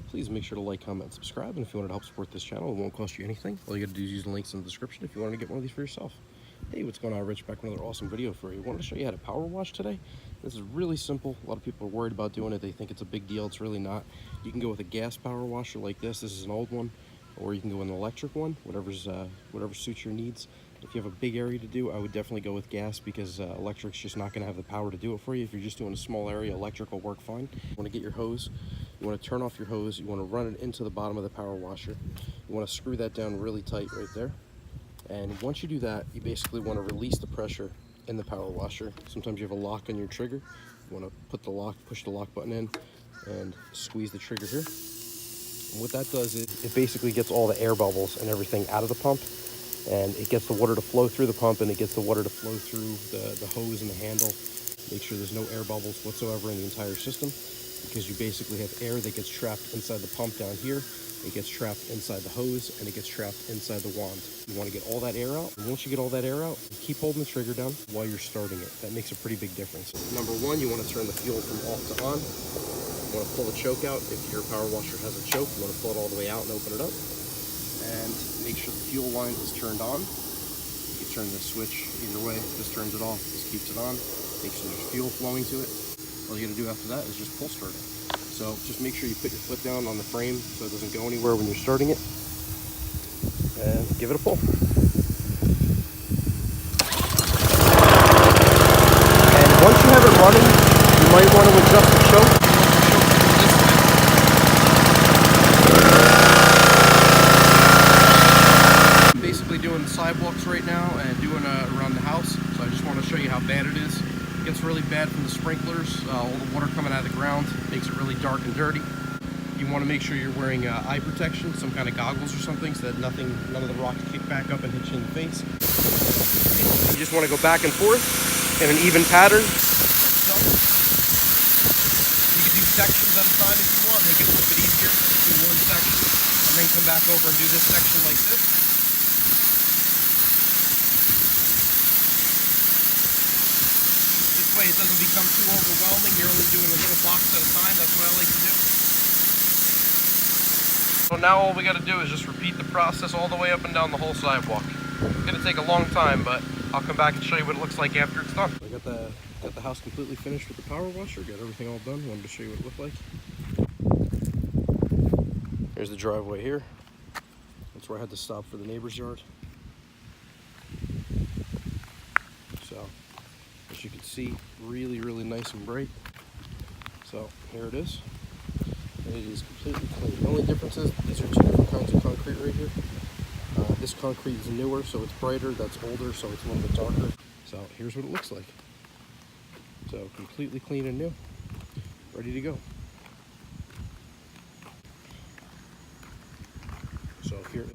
please make sure to like, comment, and subscribe. And if you want to help support this channel, it won't cost you anything. All you got to do is use the links in the description if you want to get one of these for yourself. Hey, what's going on? Rich back with another awesome video for you. I wanted to show you how to power wash today. This is really simple. A lot of people are worried about doing it. They think it's a big deal. It's really not. You can go with a gas power washer like this. This is an old one. Or you can go with an electric one, whatever suits your needs. If you have a big area to do, I would definitely go with gas because electric's just not going to have the power to do it for you. If you're just doing a small area, electric will work fine. You want to get your hose. You want to turn off your hose. You want to run it into the bottom of the power washer. You want to screw that down really tight right there. And once you do that, you basically want to release the pressure in the power washer. Sometimes you have a lock on your trigger. You want to push the lock button in and squeeze the trigger here. And what that does is it basically gets all the air bubbles and everything out of the pump, and it gets the water to flow through the pump, and it gets the water to flow through the hose and the handle. Make sure there's no air bubbles whatsoever in the entire system, because you basically have air that gets trapped inside the pump down here. It gets trapped inside the hose, and it gets trapped inside the wand. You want to get all that air out, and once you get all that air out, keep holding the trigger down while you're starting it. That makes a pretty big difference. Number one, you want to turn the fuel from off to on. You want to pull the choke out. If your power washer has a choke, you want to pull it all the way out and open it up. And make sure the fuel line is turned on. You can turn the switch either way. This turns it off, this keeps it on. Make sure there's fuel flowing to it. All you got to do after that is just pull start it. So just make sure you put your foot down on the frame so it doesn't go anywhere when you're starting it. And give it a pull. And once you have it running, you might want to adjust the choke. I'm basically doing the sidewalks right now and doing around the house. So I just want to show you how bad it is. It gets really bad from the sprinklers. All the water coming out of the ground makes it really dark and dirty. You want to make sure you're wearing eye protection, some kind of goggles or something, so that none of the rocks kick back up and hit you in the face. You just want to go back and forth in an even pattern. So, you can do sections at a time if you want, make it a little bit easier. Do one section and then come back over and do this section like this. This way it doesn't become too overwhelming. You're only doing a little box at a time. That's what I like to do. So now all we got to do is just repeat the process all the way up and down the whole sidewalk. It's going to take a long time, but I'll come back and show you what it looks like after it's done. I got the house completely finished with the power washer. Got everything all done. Wanted to show you what it looked like. There's the driveway here. That's where I had to stop for the neighbor's yard. So, as you can see, really, really nice and bright. So, here it is. And it is completely clean. The only difference is these are two different kinds of concrete right here. This concrete is newer, so it's brighter. That's older, so it's a little bit darker. So, here's what it looks like. So, completely clean and new. Ready to go. So, here,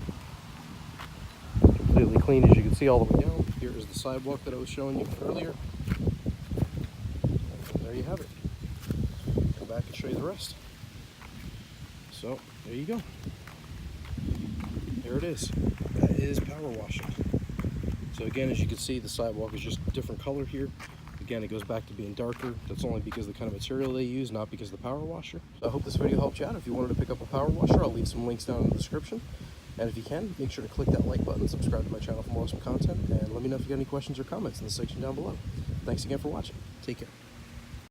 completely clean as you can see all the way down. Here is the sidewalk that I was showing you earlier. And there you have it. Go back and show you the rest. So there you go. There it is. That is power washing. So again, as you can see, the sidewalk is just a different color here. Again, it goes back to being darker. That's only because of the kind of material they use, not because of the power washer. So I hope this video helped you out. If you wanted to pick up a power washer, I'll leave some links down in the description. And if you can, make sure to click that like button, subscribe to my channel for more awesome content, and let me know if you got any questions or comments in the section down below. Thanks again for watching. Take care.